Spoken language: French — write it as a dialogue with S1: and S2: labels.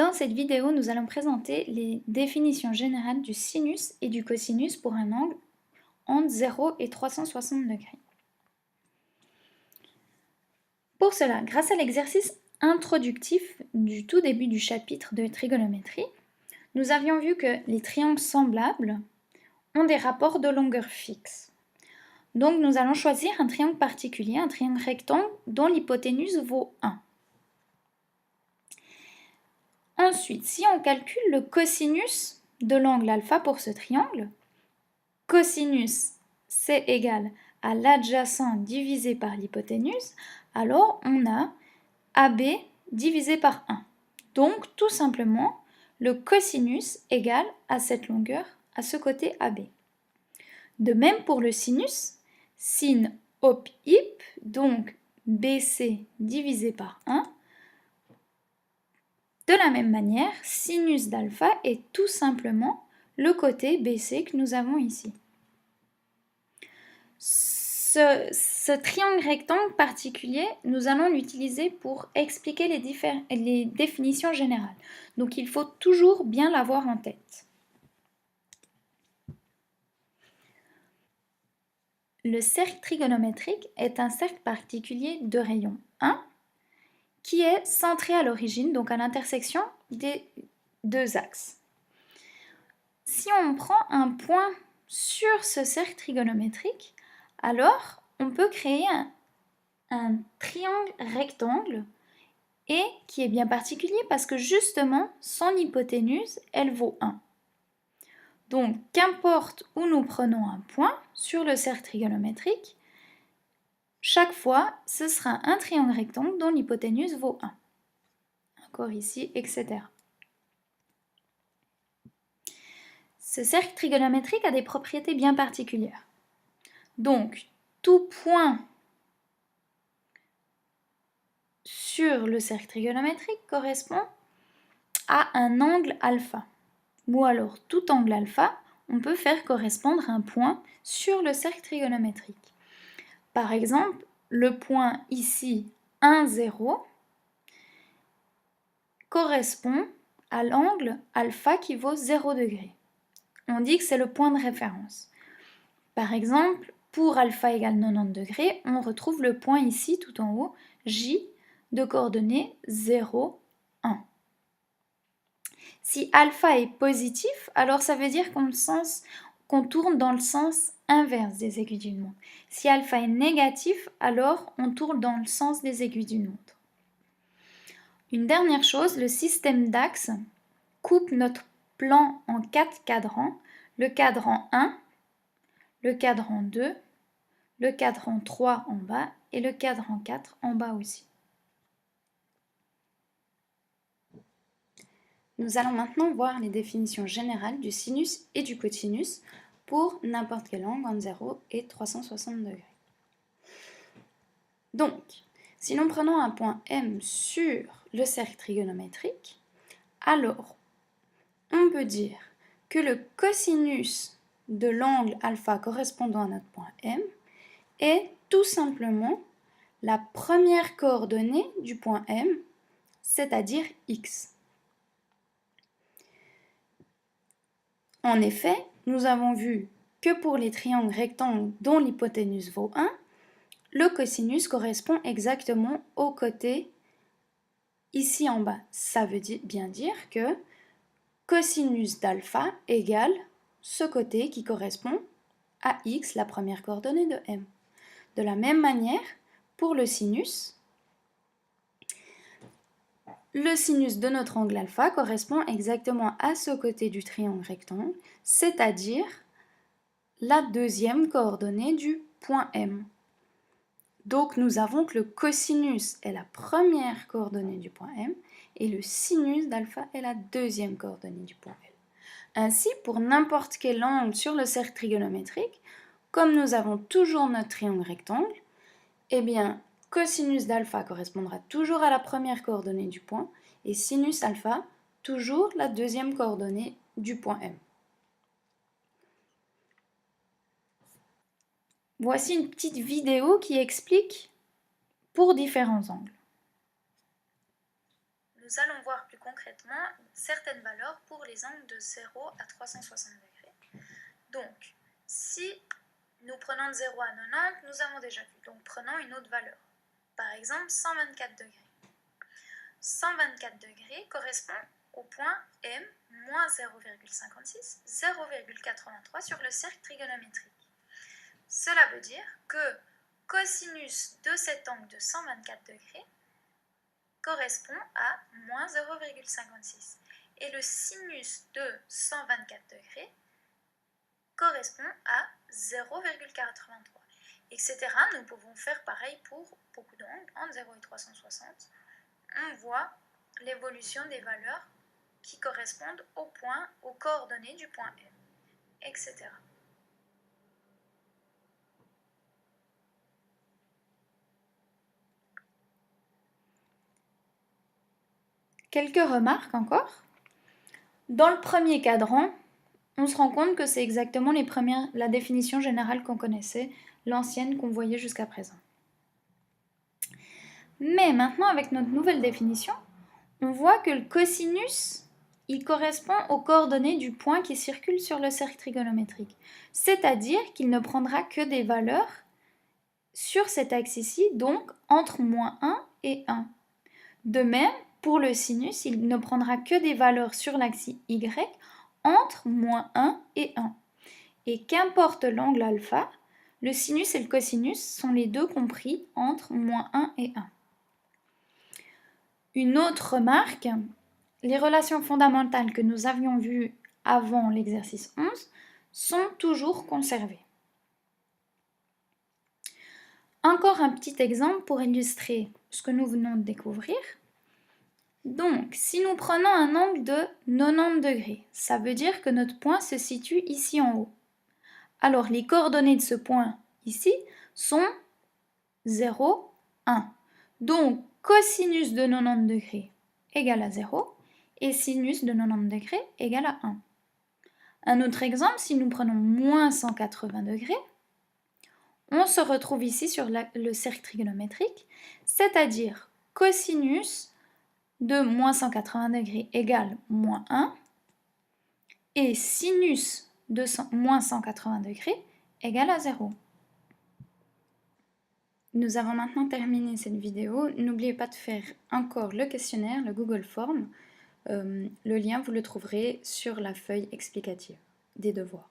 S1: Dans cette vidéo, nous allons présenter les définitions générales du sinus et du cosinus pour un angle entre 0 et 360 degrés. Pour cela, grâce à l'exercice introductif du tout début du chapitre de trigonométrie, nous avions vu que les triangles semblables ont des rapports de longueur fixe. Donc nous allons choisir un triangle particulier, un triangle rectangle dont l'hypoténuse vaut 1. Ensuite, si on calcule le cosinus de l'angle alpha pour ce triangle, cosinus c'est égal à l'adjacent divisé par l'hypoténuse, alors on a AB divisé par 1. Donc tout simplement, le cosinus égale à cette longueur, à ce côté AB. De même pour le sinus, sin op hip, donc BC divisé par 1. De la même manière, sinus d'alpha est tout simplement le côté BC que nous avons ici. Ce triangle rectangle particulier, nous allons l'utiliser pour expliquer les définitions générales. Donc il faut toujours bien l'avoir en tête. Le cercle trigonométrique est un cercle particulier de rayon 1 qui est centré à l'origine, donc à l'intersection des deux axes. Si on prend un point sur ce cercle trigonométrique, alors on peut créer un triangle rectangle et qui est bien particulier parce que justement son hypoténuse, elle vaut 1. Donc qu'importe où nous prenons un point sur le cercle trigonométrique, chaque fois ce sera un triangle rectangle dont l'hypoténuse vaut 1. Encore ici, etc. Ce cercle trigonométrique a des propriétés bien particulières. Donc, tout point sur le cercle trigonométrique correspond à un angle alpha. Ou alors, tout angle alpha, on peut faire correspondre un point sur le cercle trigonométrique. Par exemple, le point ici 1, 0 correspond à l'angle alpha qui vaut 0 degré. On dit que c'est le point de référence. Par exemple, pour alpha égale 90 degrés, on retrouve le point ici tout en haut, J, de coordonnées 0, 1. Si alpha est positif, alors ça veut dire qu'on tourne dans le sens inverse des aiguilles d'une montre. Si alpha est négatif, alors on tourne dans le sens des aiguilles d'une montre. Une dernière chose, le système d'axes coupe notre plan en 4 cadrans. Le cadran 1, le cadran 2, le cadran 3 en bas et le cadran 4 en bas aussi. Nous allons maintenant voir les définitions générales du sinus et du cosinus pour n'importe quel angle entre 0 et 360 degrés. Donc, si nous prenons un point M sur le cercle trigonométrique, alors on peut dire que le cosinus de l'angle alpha correspondant à notre point M est tout simplement la première coordonnée du point M, c'est-à-dire x. En effet, nous avons vu que pour les triangles rectangles dont l'hypoténuse vaut 1, le cosinus correspond exactement au côté ici en bas. Ça veut bien dire que cosinus d'alpha égale ce côté qui correspond à x, la première coordonnée de M. De la même manière, pour le sinus de notre angle alpha correspond exactement à ce côté du triangle rectangle, c'est-à-dire la deuxième coordonnée du point M. Donc nous avons que le cosinus est la première coordonnée du point M et le sinus d'alpha est la deuxième coordonnée du point L. Ainsi, pour n'importe quel angle sur le cercle trigonométrique, comme nous avons toujours notre triangle rectangle, eh bien, cosinus d'alpha correspondra toujours à la première coordonnée du point et sinus alpha toujours la deuxième coordonnée du point M. Voici une petite vidéo qui explique pour différents angles.
S2: Nous allons voir plus
S1: concrètement certaines valeurs pour les angles de 0 à 360 degrés. Donc, si nous prenons de 0 à 90, nous avons déjà vu. Donc, prenons une autre valeur. Par exemple, 124 degrés. 124 degrés correspond au point M, moins 0,56, 0,83 sur le cercle trigonométrique. Cela veut dire que cosinus de cet angle de 124 degrés correspond à moins 0,56. Et le sinus de 124 degrés correspond à 0,83. Etc. Nous pouvons faire pareil pour beaucoup d'angles, entre 0 et 360. On voit l'évolution des valeurs qui correspondent au point, aux coordonnées du point M, etc. Quelques remarques encore. Dans le premier cadran, on se rend compte que c'est exactement la définition générale qu'on connaissait, l'ancienne qu'on voyait jusqu'à présent. Mais maintenant, avec notre nouvelle définition, on voit que le cosinus, il correspond aux coordonnées du point qui circule sur le cercle trigonométrique. C'est-à-dire qu'il ne prendra que des valeurs sur cet axe-ci, donc entre moins 1 et 1. De même, pour le sinus, il ne prendra que des valeurs sur l'axe Y entre moins 1 et 1. Et qu'importe l'angle alpha, le sinus et le cosinus sont les deux compris entre moins 1 et 1. Une autre remarque, les relations fondamentales que nous avions vues avant l'exercice 11 sont toujours conservées. Encore un petit exemple pour illustrer ce que nous venons de découvrir. Donc, si nous prenons un angle de 90 degrés, ça veut dire que notre point se situe ici en haut. Alors, les coordonnées de ce point ici sont 0, 1. Donc, cosinus de 90 degrés égale à 0 et sinus de 90 degrés égale à 1. Un autre exemple, si nous prenons moins 180 degrés, on se retrouve ici sur le cercle trigonométrique, c'est-à-dire cosinus de moins 180 degrés égale moins 1 et sinus de moins 180 degrés égale à 0. Nous avons maintenant terminé cette vidéo. N'oubliez pas de faire encore le questionnaire, le Google Form. Le lien, vous le trouverez sur la feuille explicative des devoirs.